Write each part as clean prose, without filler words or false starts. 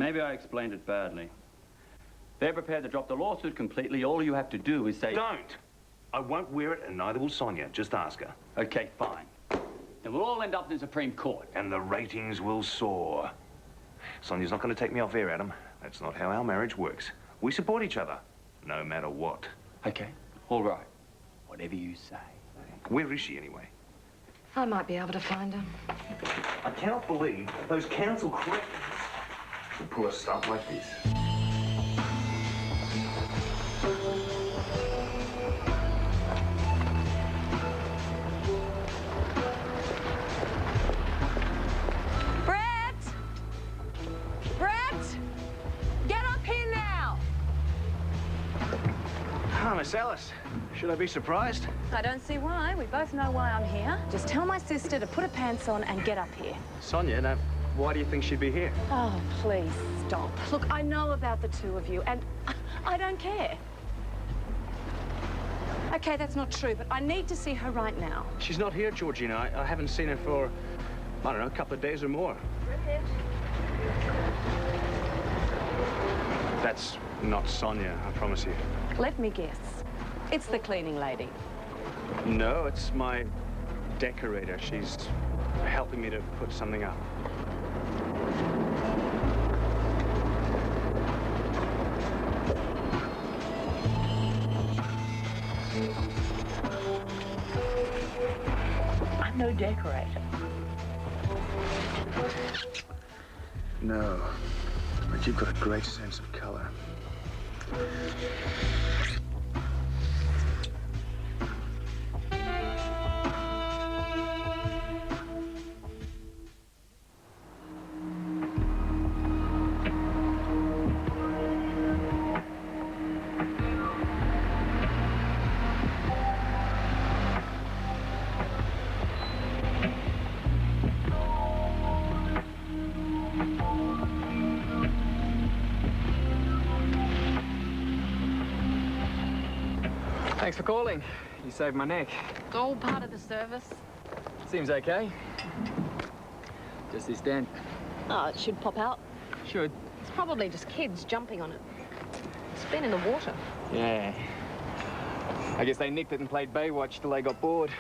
Maybe I explained it badly. They're prepared to drop the lawsuit completely. All you have to do is say... Don't! I won't wear it, and neither will Sonia. Just ask her. Okay, fine. Then we'll all end up in the Supreme Court. And the ratings will soar. Sonia's not going to take me off air, Adam. That's not how our marriage works. We support each other, no matter what. Okay, all right. Whatever you say. Where is she, anyway? I might be able to find her. I cannot believe those council cretins would pull a stunt like this. Brett! Brett! Get up here now! Ah, Miss Alice. Should I be surprised? I don't see why. We both know why I'm here. Just tell my sister to put her pants on and get up here. Sonia, now, why do you think she'd be here? Oh, please stop. Look, I know about the two of you, and I don't care. Okay, that's not true, but I need to see her right now. She's not here, Georgina. I haven't seen her for, I don't know, a couple of days or more. That's not Sonia, I promise you. Let me guess. It's the cleaning lady. No, it's my decorator. She's helping me to put something up. I'm no decorator. No, but you've got a great sense of color. Thanks for calling. You saved my neck. It's all part of the service. Seems okay. Just this dent. Oh, it should pop out. Should. It's probably just kids jumping on it. It's been in the water. Yeah. I guess they nicked it and played Baywatch till they got bored.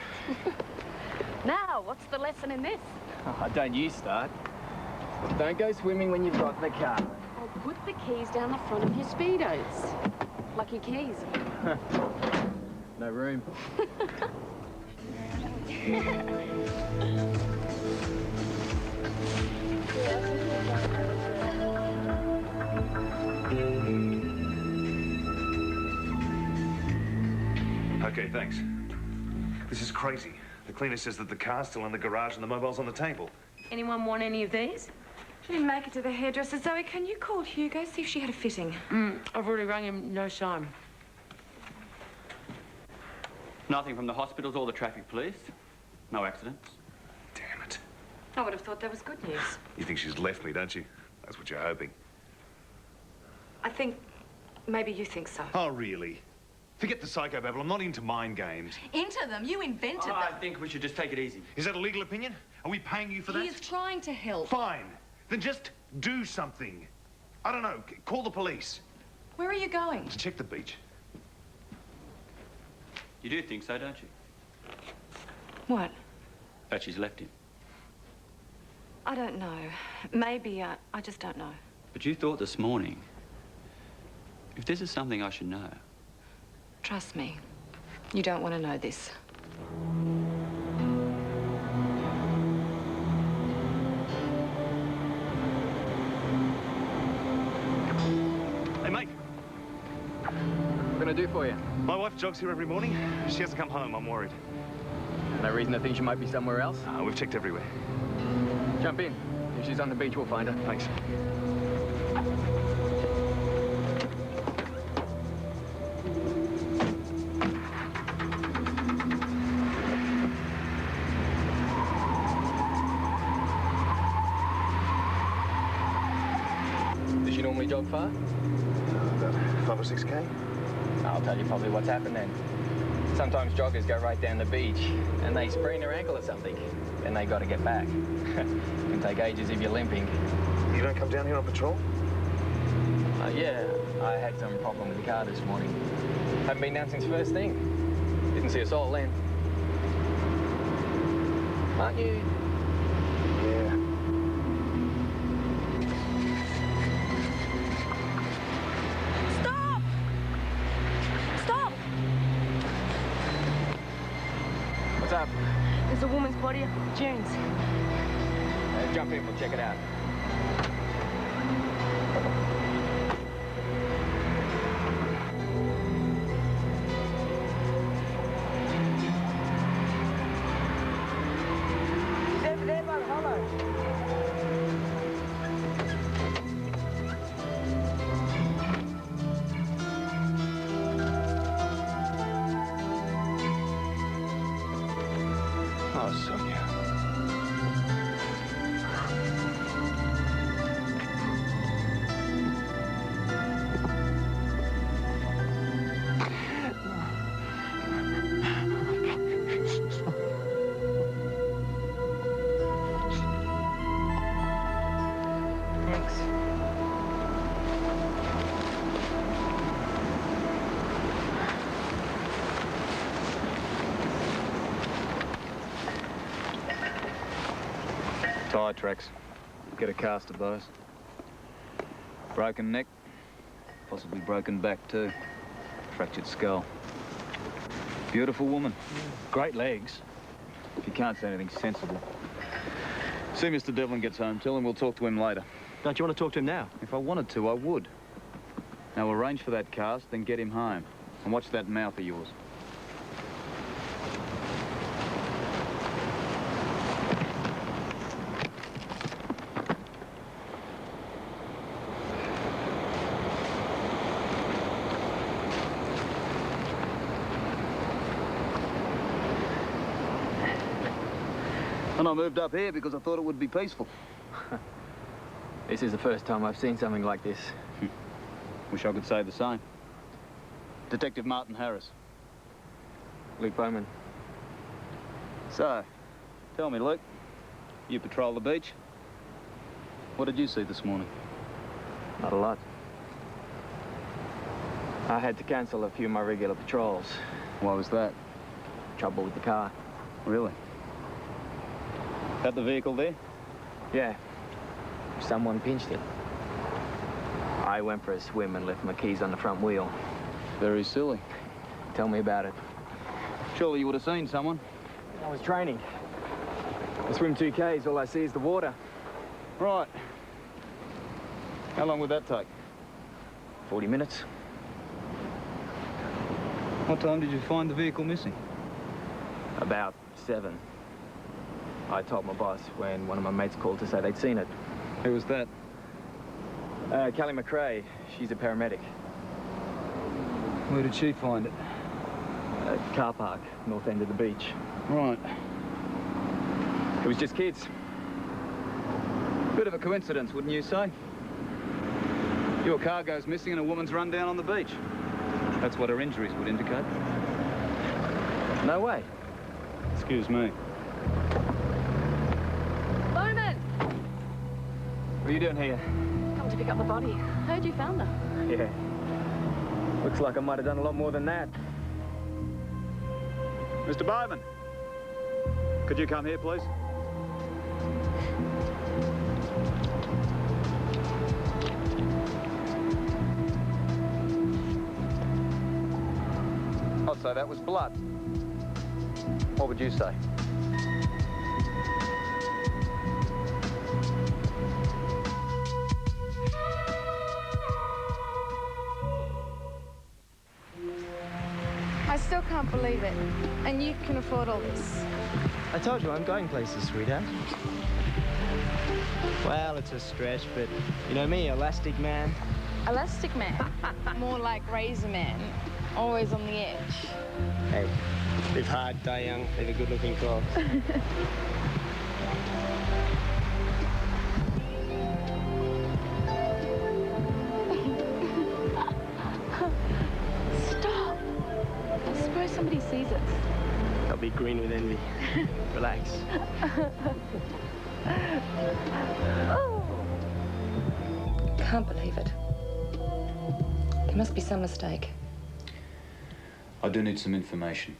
Now, what's the lesson in this? Oh, don't you start. Don't go swimming when you've got the car. Or put the keys down the front of your Speedos. Lucky keys. No room. Okay, thanks. This is crazy. The cleaner says that the car's still in the garage and the mobile's on the table. Anyone want any of these? She didn't make it to the hairdresser. Zoe, can you call Hugo, see if she had a fitting? I've already rang him, no sign. Nothing from the hospitals or the traffic police. No accidents. Damn it. I would have thought that was good news. You think she's left me, don't you? That's what you're hoping. I think maybe you think so. Oh, really? Forget the psychobabble. I'm not into mind games. Into them? You invented them. I think we should just take it easy. Is that a legal opinion? Are we paying you for that? He is trying to help. Fine. Then just do something. I don't know. Call the police. Where are you going? To check the beach. You do think so, don't you? What? That she's left him. I don't know. Maybe, I just don't know. But you thought this morning, if this is something I should know. Trust me, you don't want to know this. Hey, mate. What can I do for you? My wife jogs here every morning. She hasn't come home. I'm worried. No reason to think she might be somewhere else? We've checked everywhere. Jump in. If she's on the beach, we'll find her. Thanks. Does she normally jog far? About 5 or 6K? I'll tell you probably what's happened then. Sometimes joggers go right down the beach and they sprain their ankle or something. Then they got to get back. It can take ages if you're limping. You don't come down here on patrol? Yeah, I had some problem with the car this morning. Haven't been down since first thing. Didn't see a soul then. Aren't you? Yeah. Stop! Stop! What's up? There's a woman's body. June's. Jump in, we'll check it out. Oh, Sonia. Thanks. Tyre tracks. Get a cast of those. Broken neck. Possibly broken back too. Fractured skull. Beautiful woman. Great legs. If you can't say anything sensible. See Mr. Devlin gets home. Tell him we'll talk to him later. Don't you want to talk to him now? If I wanted to, I would. Now arrange for that cast, then get him home. And watch that mouth of yours. And I moved up here because I thought it would be peaceful. This is the first time I've seen something like this. Wish I could say the same. Detective Martin Harris. Luke Bowman. So, tell me, Luke, you patrol the beach? What did you see this morning? Not a lot. I had to cancel a few of my regular patrols. Why was that? Trouble with the car. Really? That the vehicle there? Yeah. Someone pinched it. I went for a swim and left my keys on the front wheel. Very silly. Tell me about it. Surely you would have seen someone. I was training. I swim 2Ks, all I see is the water. Right. How long would that take? 40 minutes. What time did you find the vehicle missing? About 7. I told my boss when one of my mates called to say they'd seen it. Who was that? Callie McRae. She's a paramedic. Where did she find it? Car park, north end of the beach. Right. It was just kids. Bit of a coincidence, wouldn't you say? Your car goes missing and a woman's run down on the beach. That's what her injuries would indicate. No way. Excuse me. Bowman! What are you doing here? Come to pick up the body. Heard you found her. Yeah. Looks like I might have done a lot more than that. Mr. Bowman, could you come here, please? I'd say that was blood. What would you say? I still can't believe it. And you can afford all this. I told you I'm going places, sweetheart. Well, it's a stretch, but you know me, Elastic Man. Elastic Man. More like Razor Man. Always on the edge. Hey, live hard, die young, live a good-looking corpse. Stop! I suppose somebody sees us. I'll be green with envy. Relax. Oh. Can't believe it. There must be some mistake. I do need some information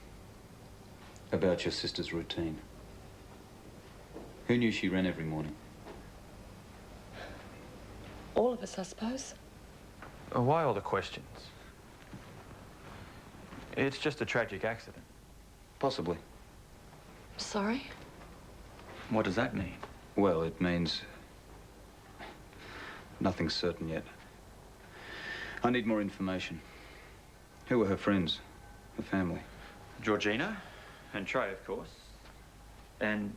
about your sister's routine. Who knew she ran every morning? All of us, I suppose. Why all the questions? It's just a tragic accident. Possibly. Sorry? What does that mean? Well, it means nothing's certain yet. I need more information. Who were her friends? Her family? Georgina and Trey, of course. And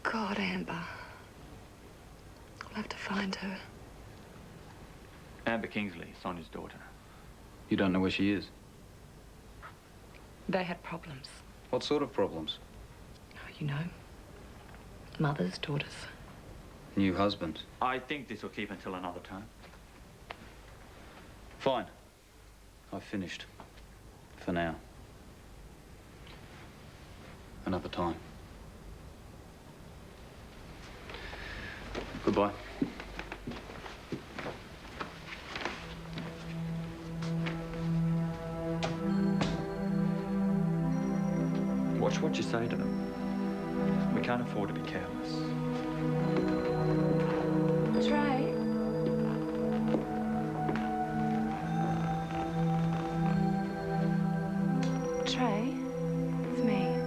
God, Amber. I'll have to find her. Amber Kingsley, Sonia's daughter. You don't know where she is? They had problems. What sort of problems? Oh, you know. Mothers, daughters. New husband. I think this will keep until another time. Fine. I've finished. For now. Another time. Goodbye. Watch what you say to them. We can't afford to be careless. Trey? Trey? It's me.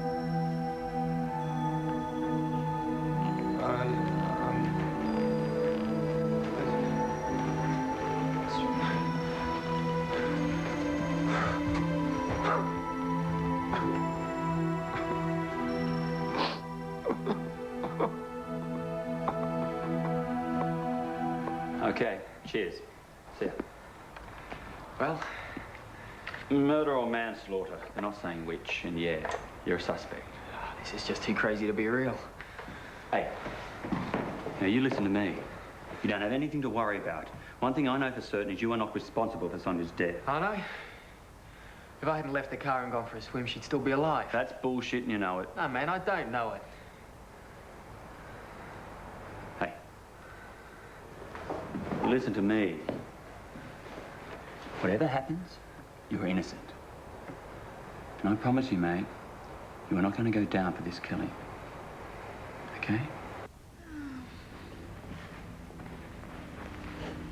Okay, cheers. See ya. Well, Murder or manslaughter. They're not saying which, and yeah, you're a suspect. This is just too crazy to be real. Hey, now you listen to me. You don't have anything to worry about. One thing I know for certain is you are not responsible for Sonia's death. I know. If I hadn't left the car and gone for a swim, she'd still be alive. That's bullshit and you know it. No, man, I don't know it. Hey, listen to me. Whatever happens, you're innocent. And I promise you, mate, you are not going to go down for this killing. Okay?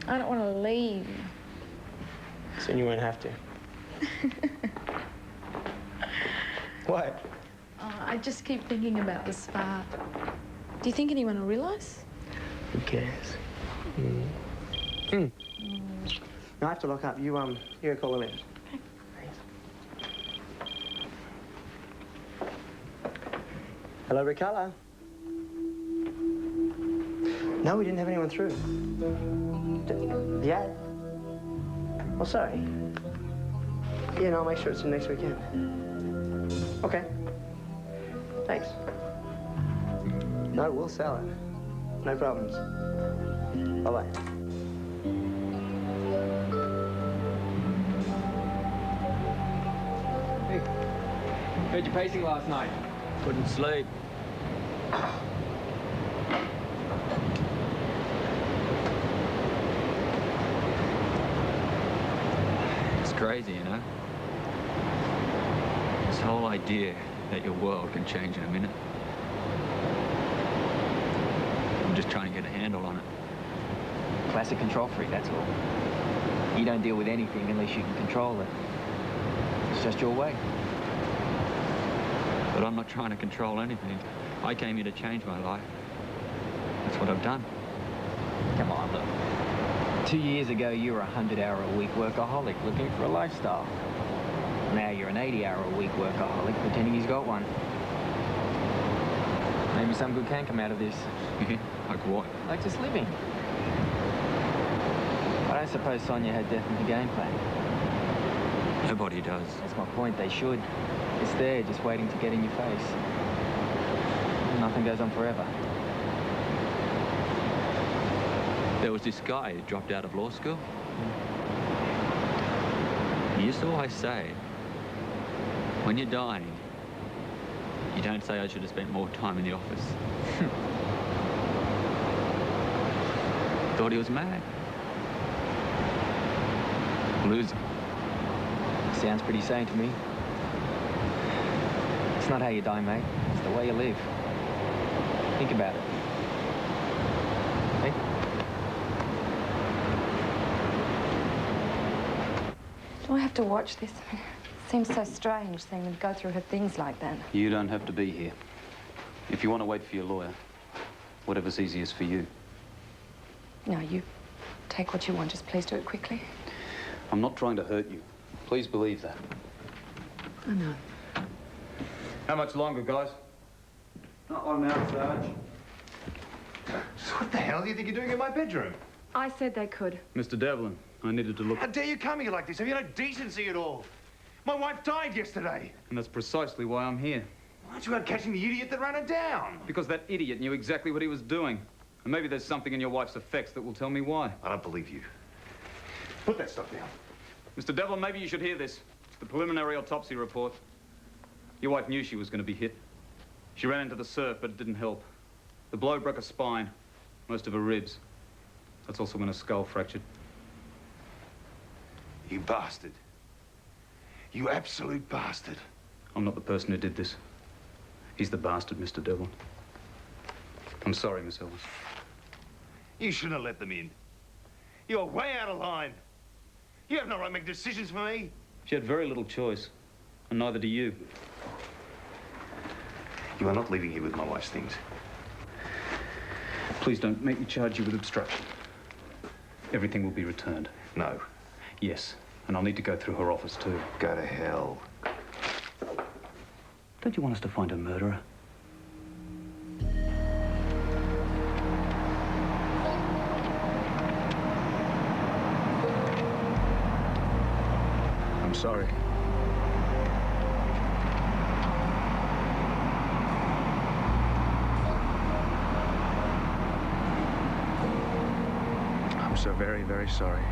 I don't want to leave. Soon you won't have to. What? I just keep thinking about the spa. Do you think anyone will realise? Who cares? No, I have to lock up. You go call them in. Hello, Riccardo. No, we didn't have anyone through. Yeah? Oh, sorry. Yeah, no, I'll make sure it's in next weekend. Okay. Thanks. No, we'll sell it. No problems. Bye-bye. Hey, heard you pacing last night. Couldn't sleep. It's crazy, you know? This whole idea that your world can change in a minute. I'm just trying to get a handle on it. Classic control freak, that's all. You don't deal with anything unless you can control it. It's just your way. But I'm not trying to control anything. I came here to change my life. That's what I've done. Come on, look. 2 years ago, you were a 100-hour-a-week workaholic looking for a lifestyle. Now you're an 80-hour-a-week workaholic pretending he's got one. Maybe some good can come out of this. Like what? Like just living. I don't suppose Sonia had death in the game plan. Nobody does. That's my point, they should. It's there, just waiting to get in your face. Nothing goes on forever. There was this guy who dropped out of law school. You saw I say, when you're dying, you don't say I should have spent more time in the office. Thought he was mad. Losing. Sounds pretty sane to me. It's not how you die, mate. It's the way you live. Think about it. Hey? Do I have to watch this? It seems so strange seeing them go through her things like that. You don't have to be here. If you want to wait for your lawyer, whatever's easiest for you. No, you take what you want. Just please do it quickly. I'm not trying to hurt you. Please believe that. I know. How much longer, guys? Not long now, Sarge. So what the hell do you think you're doing in my bedroom? I said they could. Mr. Devlin, I needed to look... How dare you come here like this? Have you no decency at all? My wife died yesterday. And that's precisely why I'm here. Why aren't you out catching the idiot that ran her down? Because that idiot knew exactly what he was doing. And maybe there's something in your wife's effects that will tell me why. I don't believe you. Put that stuff down. Mr. Devlin, maybe you should hear this. It's the preliminary autopsy report. Your wife knew she was going to be hit. She ran into the surf, but it didn't help. The blow broke her spine, most of her ribs. That's also when her skull fractured. You bastard. You absolute bastard. I'm not the person who did this. He's the bastard, Mr. Devlin. I'm sorry, Miss Ellis. You shouldn't have let them in. You're way out of line. You have no right to make decisions for me. She had very little choice, and neither do you. You are not leaving here with my wife's things. Please don't make me charge you with obstruction. Everything will be returned. No. Yes, and I'll need to go through her office too. Go to hell. Don't you want us to find a murderer? I'm sorry. I'm so very, very sorry.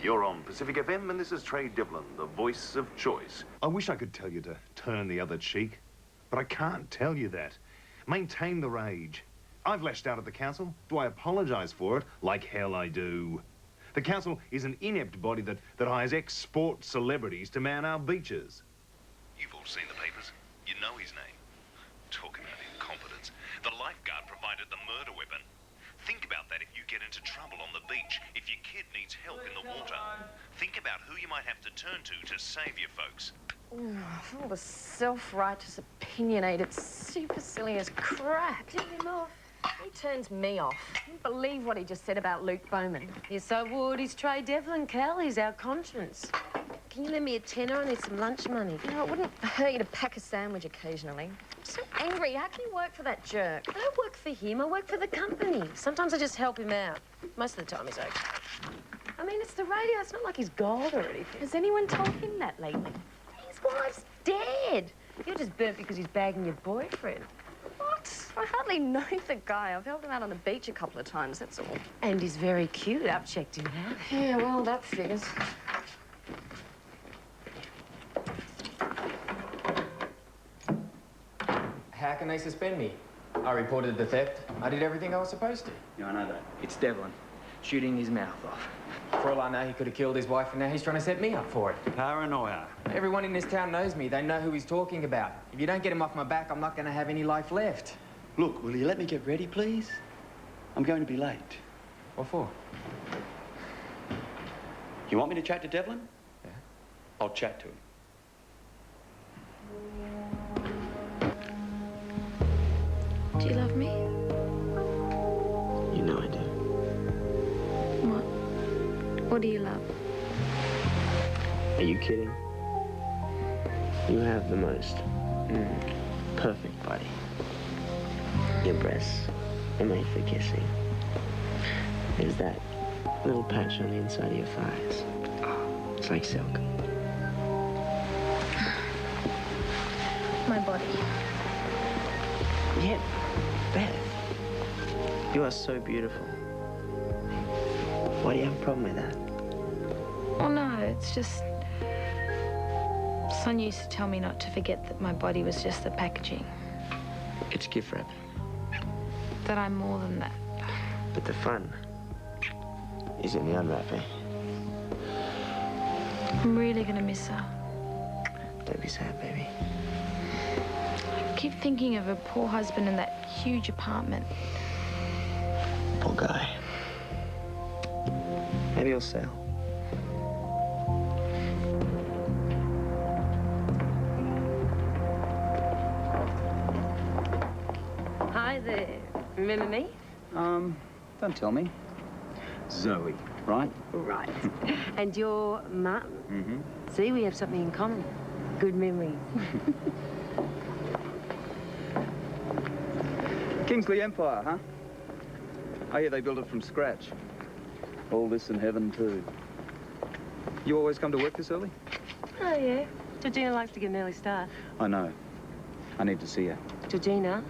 You're on Pacific FM, and this is Trey Devlin, the voice of choice. I wish I could tell you to turn the other cheek, but I can't tell you that. Maintain the rage. I've lashed out at the council. Do I apologise for it? Like hell I do. The council is an inept body that hires ex-sport celebrities to man our beaches. You've all seen the papers. You know his name. Talk about incompetence. The lifeguard provided the murder weapon. Think about that if you get into trouble on the beach, if your kid needs help in the water. Think about who you might have to turn to save your folks. All the self-righteous, opinionated, supercilious crap. Tip him off. He turns me off. You can't believe what he just said about Luke Bowman. Yes, I would. He's Trey Devlin, Cal. He's our conscience. Can you lend me a tenner? I need some lunch money. You know, it wouldn't hurt you to pack a sandwich occasionally. I'm so angry. How can you work for that jerk? I don't work for him. I work for the company. Sometimes I just help him out. Most of the time he's okay. I mean, it's the radio. It's not like he's gold or anything. Has anyone told him that lately? His wife's dead. You're just burnt because he's bagging your boyfriend. What? I hardly know the guy. I've helped him out on the beach a couple of times, that's all. And he's very cute. I've checked him out. Yeah, well, that figures. How can they suspend me? I reported the theft. I did everything I was supposed to. Yeah, I know that. It's Devlin, shooting his mouth off. For all I know, he could have killed his wife, and now he's trying to set me up for it. Paranoia. Everyone in this town knows me. They know who he's talking about. If you don't get him off my back, I'm not going to have any life left. Look, will you let me get ready, please? I'm going to be late. What for? You want me to chat to Devlin? Yeah. I'll chat to him. Do you love me? You know I do. What? What do you love? Are you kidding? You have the most perfect body. Your breasts are made for kissing. There's that little patch on the inside of your thighs. Oh, it's like silk. My body. Yeah, Beth. You are so beautiful. Why do you have a problem with that? Oh, no, it's just Sonia used to tell me not to forget that my body was just the packaging, It's gift wrap. that I'm more than that. But the fun is in the unwrapping. I'm really gonna miss her. Don't be sad, baby. I keep thinking of her poor husband in that huge apartment. Poor guy. Maybe he'll sell. Hi there. Remember me? Don't tell me. Zoe, right? Right. And you're Martin. Mm-hmm. See, we have something in common. Good memories. Kingsley Empire, huh? I hear they built it from scratch. All this in heaven, too. You always come to work this early? Oh, yeah. Georgina likes to get an early start. I know. I need to see her. Georgina,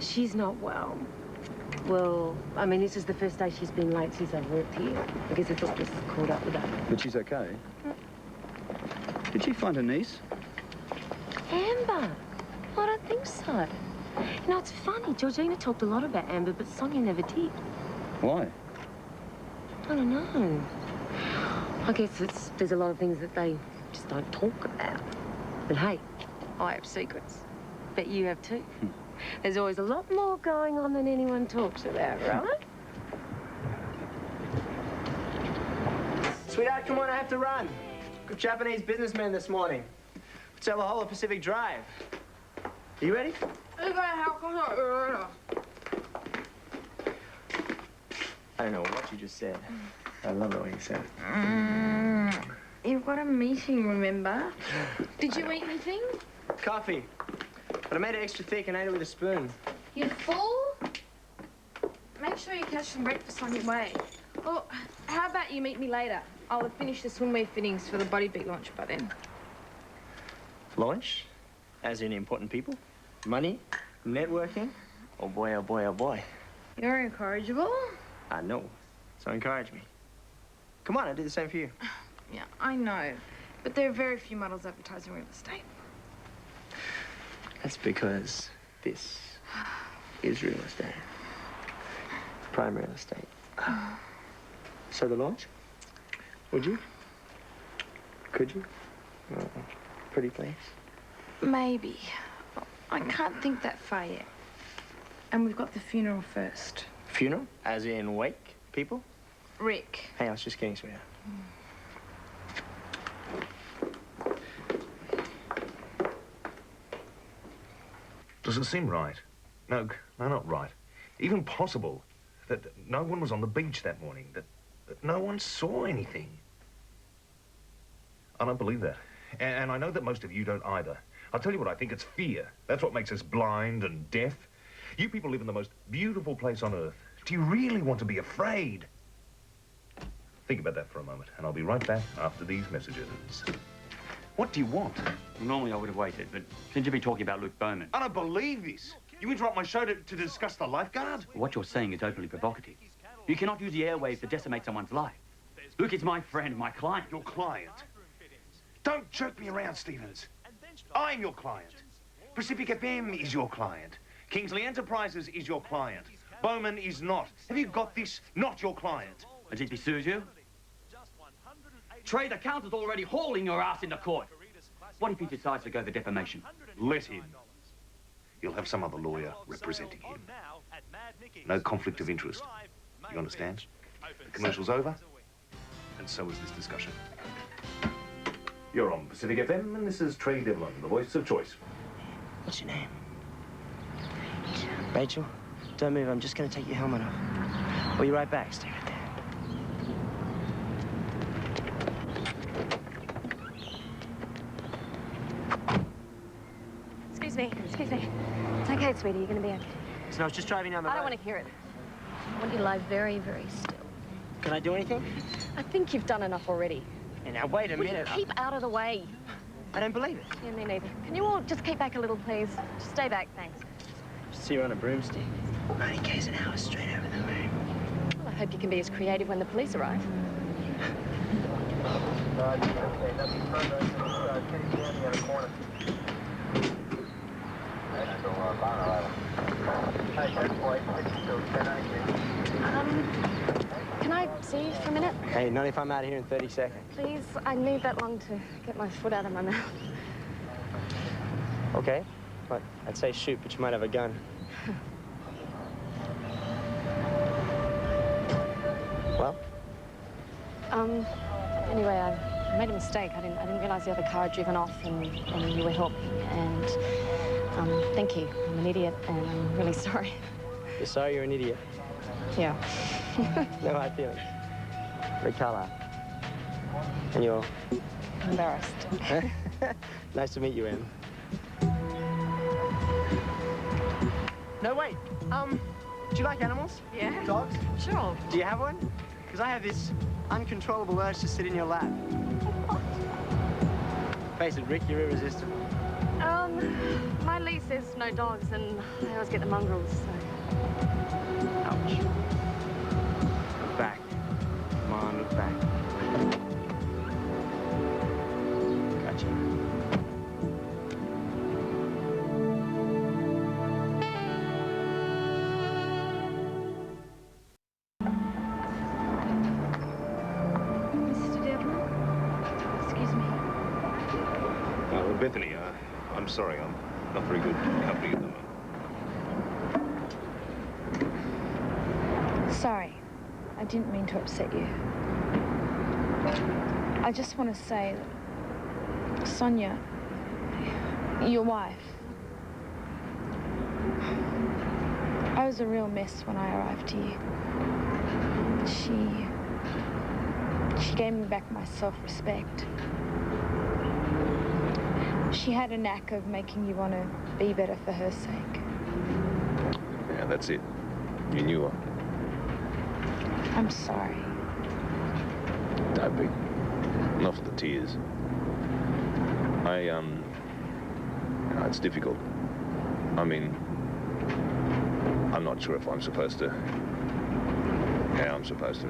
she's not well. Well, I mean, this is the first day she's been late since I've worked here. I guess it's all just caught up with her. But she's okay. Did she find her niece? Amber? I don't think so. You know, it's funny. Georgina talked a lot about Amber, but Sonia never did. Why? I don't know. I guess there's a lot of things that they just don't talk about. But hey, I have secrets. Bet you have too. There's always a lot more going on than anyone talks about, right? Sweetheart, come on, I have to run. Good Japanese businessman this morning. Sell the whole of Pacific Drive. Are you ready? I don't know what you just said. I love the way you said it. You've got a meeting, remember? Did you eat anything? Coffee. But I made it extra thick and ate it with a spoon. You fool? Make sure you catch some breakfast on your way. Well, how about you meet me later? I'll have finished the swimwear fittings for the Body Beat launch by then. Launch? As in important people? Money? Networking? Oh boy, oh boy, oh boy. You're incorrigible. I know. So encourage me. Come on, I'll do the same for you. Yeah, I know. But there are very few models advertising real estate. That's because this is real estate. Prime real estate. So the launch? Would you? Could you? Oh, pretty place. Maybe. I can't think that far yet. And we've got the funeral first. Funeral? As in wake people? Rick. Hey, I was just kidding, sweetheart. Does it seem right? No, not right. Even possible that no one was on the beach that morning, that no one saw anything. I don't believe that. And I know that most of you don't either. I'll tell you what I think, it's fear. That's what makes us blind and deaf. You people live in the most beautiful place on earth. Do you really want to be afraid? Think about that for a moment, and I'll be right back after these messages. What do you want? Normally I would have waited, but since you've been talking about Luke Bowman... I don't believe this. You interrupt my show to discuss the lifeguard? What you're saying is openly provocative. You cannot use the airwaves to decimate someone's life. Luke is my friend, my client. Your client? Don't jerk me around, Stevens. I'm your client. Pacific FM is your client. Kingsley Enterprises is your client. Bowman is not. Have you got this? Not your client. And if he sues you? Trade accountant's already hauling your ass into court. What if he decides to go the defamation? Let him. You'll have some other lawyer representing him. No conflict of interest. You understand? The commercial's over, and so is this discussion. You're on Pacific FM, and this is Trey Devlin, the voice of choice. What's your name? Rachel, don't move. I'm just going to take your helmet off. I'll be right back. Stay right there. Excuse me. It's okay, sweetie. You're going to be okay. So I was just driving down the road. I don't want to hear it. I want you to lie very, very still. Can I do anything? I think you've done enough already. And now, wait a Will you minute. keep out of the way? I don't believe it. Yeah, me neither. Can you all just keep back a little, please? Just stay back, thanks. See you on a broomstick. 90 k's an hour straight over the moon. Well, I hope you can be as creative when the police arrive. Can I see you for a minute? Hey, not if I'm out here in 30 seconds. Please, I need that long to get my foot out of my mouth. Okay, but I'd say shoot, but you might have a gun. Well? Anyway, I made a mistake. I didn't realize the other car had driven off and you were helping. And, thank you. I'm an idiot and I'm really sorry. You're sorry you're an idiot? Yeah. No hard feelings. Red colour. And you're? Embarrassed. Nice to meet you, Em. No, wait. Do you like animals? Yeah. Dogs? Sure. Do you have one? Because I have this uncontrollable urge to sit in your lap. Face it, Rick, you're irresistible. My lease says no dogs, and I always get the mongrels, so... Ouch. Look back. Come on, look back. Gotcha. Mr. Devlin? Excuse me. Bethany, I'm sorry, I'm not very good company at the moment. Sorry. I didn't mean to upset you. I just want to say that Sonia, your wife, I was a real mess when I arrived here. She gave me back my self-respect. She had a knack of making you want to be better for her sake. Yeah, that's it. You knew her. I'm sorry. Don't be. Not for the tears. It's difficult. I mean, I'm not sure if I'm supposed to. Yeah, I'm supposed to.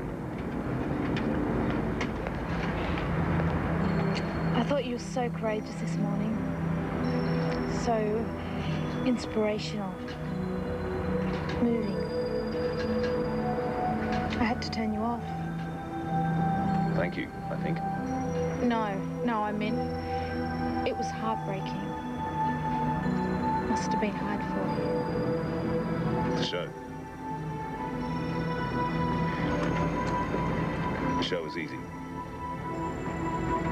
I thought you were so courageous this morning. So inspirational. Moving. I had to turn you off. Thank you, I think. No, I meant it was heartbreaking. Must have been hard for you. The show. The show was easy.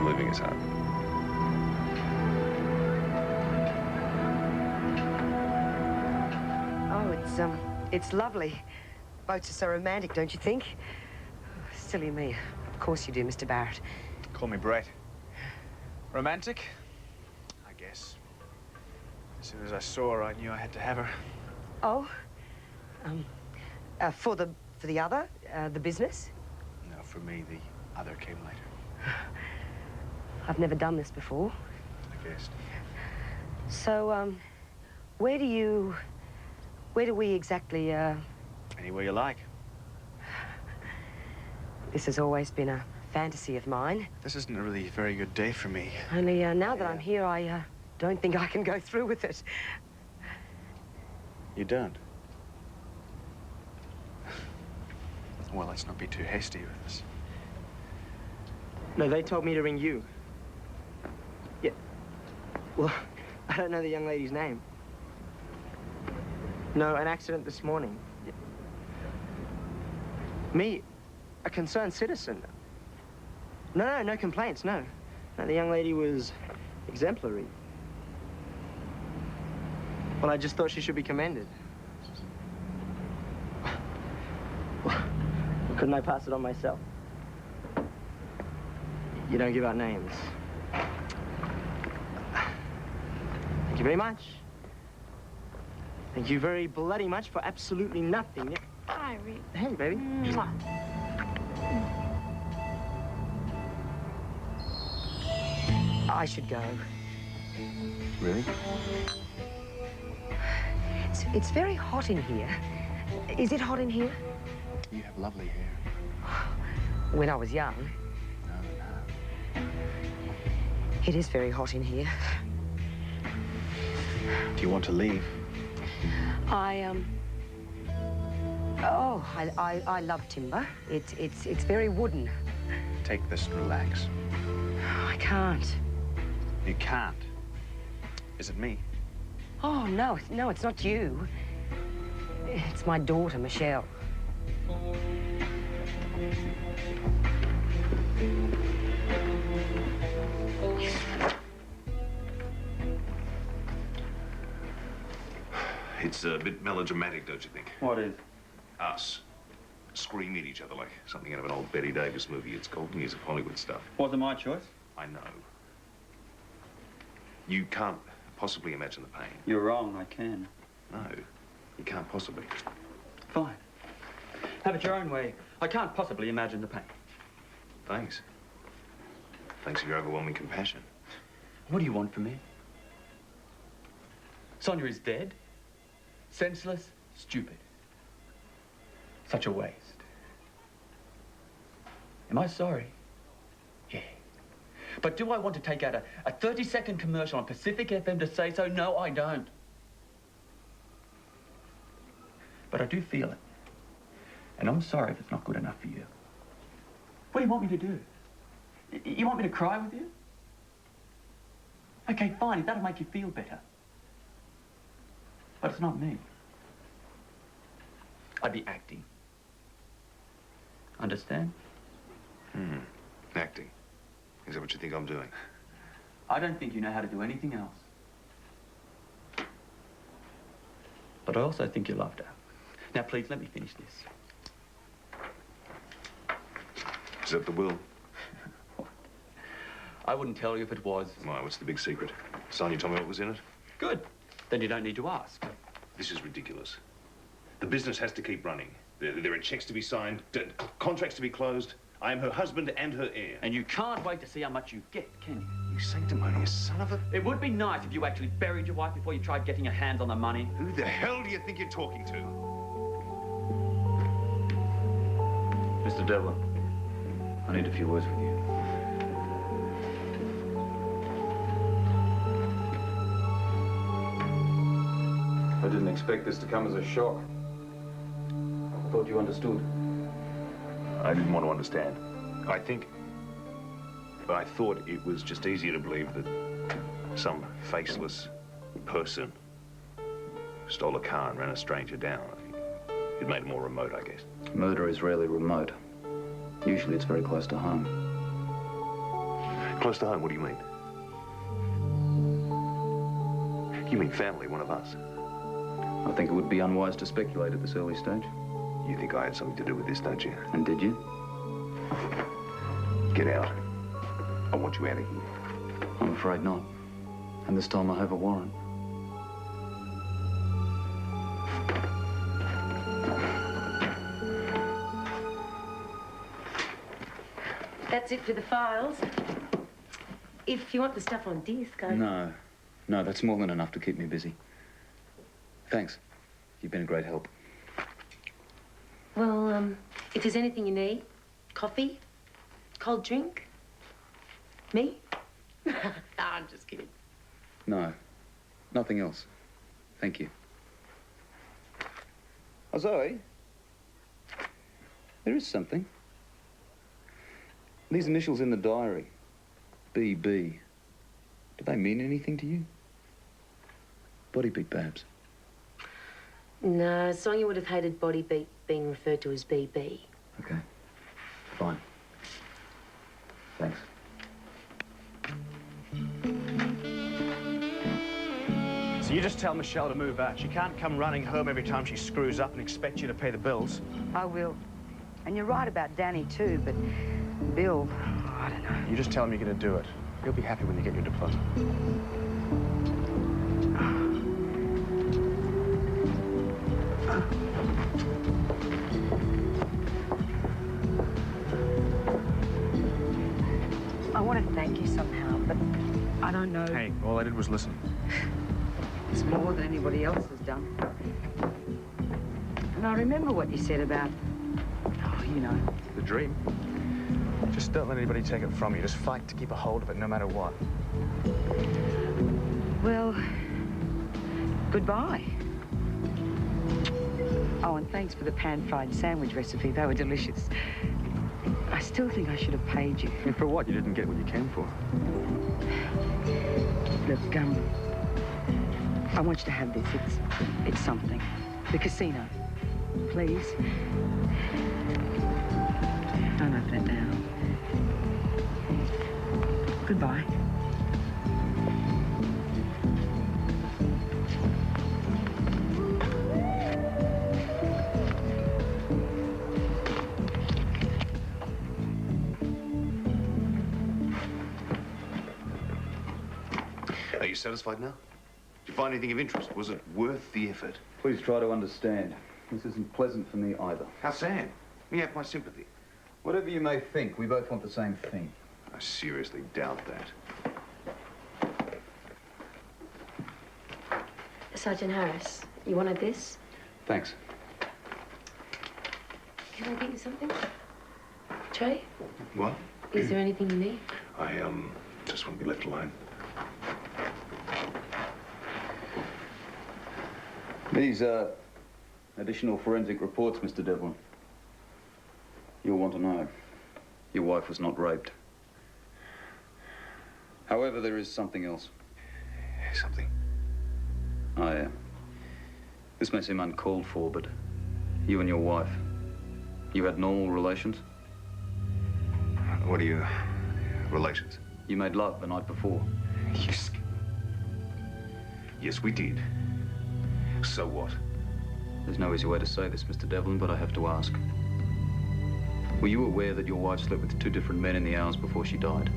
Living is hard. Oh, it's lovely. Boats are so romantic, don't you think? Silly me. Of course you do, Mr. Barrett. Call me Brett. Romantic? I guess. As soon as I saw her, I knew I had to have her. Oh? For the other? The business? No, for me, the other came later. I've never done this before. I guessed. So, where do we exactly, Anywhere you like. This has always been a fantasy of mine. This isn't a really very good day for me. Only now that I'm here, I don't think I can go through with it. You don't? Well, let's not be too hasty with this. No, they told me to ring you. Yeah. Well, I don't know the young lady's name. No, an accident this morning. Yeah. Me, a concerned citizen. No complaints, no. No, the young lady was exemplary. Well, I just thought she should be commended. Couldn't I pass it on myself? You don't give out names. Thank you very much. Thank you very bloody much for absolutely nothing. Hi, Rick. Hey, baby. Mwah. I should go. Really? It's very hot in here. Is it hot in here? You have lovely hair. When I was young. No. It is very hot in here. Do you want to leave? I love timber. It's very wooden. Take this and relax. I can't. You can't. Is it me? Oh, no, it's not you. It's my daughter, Michelle. It's a bit melodramatic, don't you think? What is? Us. Screaming at each other like something out of an old Betty Davis movie. It's golden years of Hollywood stuff. Wasn't my choice. I know. You can't possibly imagine the pain. You're wrong, I can. No, you can't possibly. Fine. Have it your own way. I can't possibly imagine the pain. Thanks. Thanks for your overwhelming compassion. What do you want from me? Sonia is dead. Senseless, stupid. Such a waste. Am I sorry? Yeah. But do I want to take out a 30-second commercial on Pacific FM to say so? No, I don't. But I do feel it. And I'm sorry if it's not good enough for you. What do you want me to do? You want me to cry with you? Okay, fine, if that'll make you feel better. But it's not me. I'd be acting. Understand? Acting. Is that what you think I'm doing? I don't think you know how to do anything else. But I also think you loved her. Now, please, let me finish this. Is that the will? I wouldn't tell you if it was. Why, what's the big secret? Sonia told me what was in it. Good. Then you don't need to ask. This is ridiculous. The business has to keep running. There are checks to be signed, contracts to be closed. I am her husband and her heir. And you can't wait to see how much you get, can you? You sanctimonious son of a... It would be nice if you actually buried your wife before you tried getting your hands on the money. Who the hell do you think you're talking to? Mr. Devlin, I need a few words with you. I didn't expect this to come as a shock. I thought you understood. I didn't want to understand. I thought it was just easier to believe that some faceless person stole a car and ran a stranger down. It made it more remote, I guess. Murder is rarely remote. Usually it's very close to home. Close to home, what do you mean? You mean family, one of us? I think it would be unwise to speculate at this early stage. You think I had something to do with this, don't you? And did you? Get out. I want you out of here. I'm afraid not. And this time I have a warrant. That's it for the files. If you want the stuff on disc, No, that's more than enough to keep me busy. Thanks. You've been a great help. Well, if there's anything you need, coffee, cold drink, me? No, I'm just kidding. No, nothing else. Thank you. Oh, Zoe, there is something. These initials in the diary, BB, do they mean anything to you? Body beat, Babs. No, Sonia would have hated Body Beat being referred to as BB. Okay, fine. Thanks. So you just tell Michelle to move out. She can't come running home every time she screws up and expect you to pay the bills. I will. And you're right about Danny, too, but Bill, I don't know. You just tell him you're going to do it. You'll be happy when you get your diploma. I want to thank you somehow, but I don't know. Hey, all I did was listen. It's more than anybody else has done. And I remember what you said about, oh, you know. The dream. Just don't let anybody take it from you. Just fight to keep a hold of it no matter what. Well, goodbye. Oh, and thanks for the pan-fried sandwich recipe. They were delicious. I still think I should have paid you. And for what? You didn't get what you came for. Look, I want you to have this. It's something. The casino. Please. Don't open it now. Goodbye. Are you satisfied now? Did you find anything of interest? Was it worth the effort? Please try to understand. This isn't pleasant for me either. How sad. You have my sympathy. Whatever you may think, we both want the same thing. I seriously doubt that. Sergeant Harris, you wanted this? Thanks. Can I get you something? Trey, What? is there anything you need? I, just want to be left alone. These, additional forensic reports, Mr. Devlin. You'll want to know. Your wife was not raped. However, there is something else. Something? This may seem uncalled for, but you and your wife, you had normal relations? What are your relations? You made love the night before. Yes. Yes, we did. So what? There's no easy way to say this, Mr. Devlin, but I have to ask. Were you aware that your wife slept with 2 different men in the hours before she died?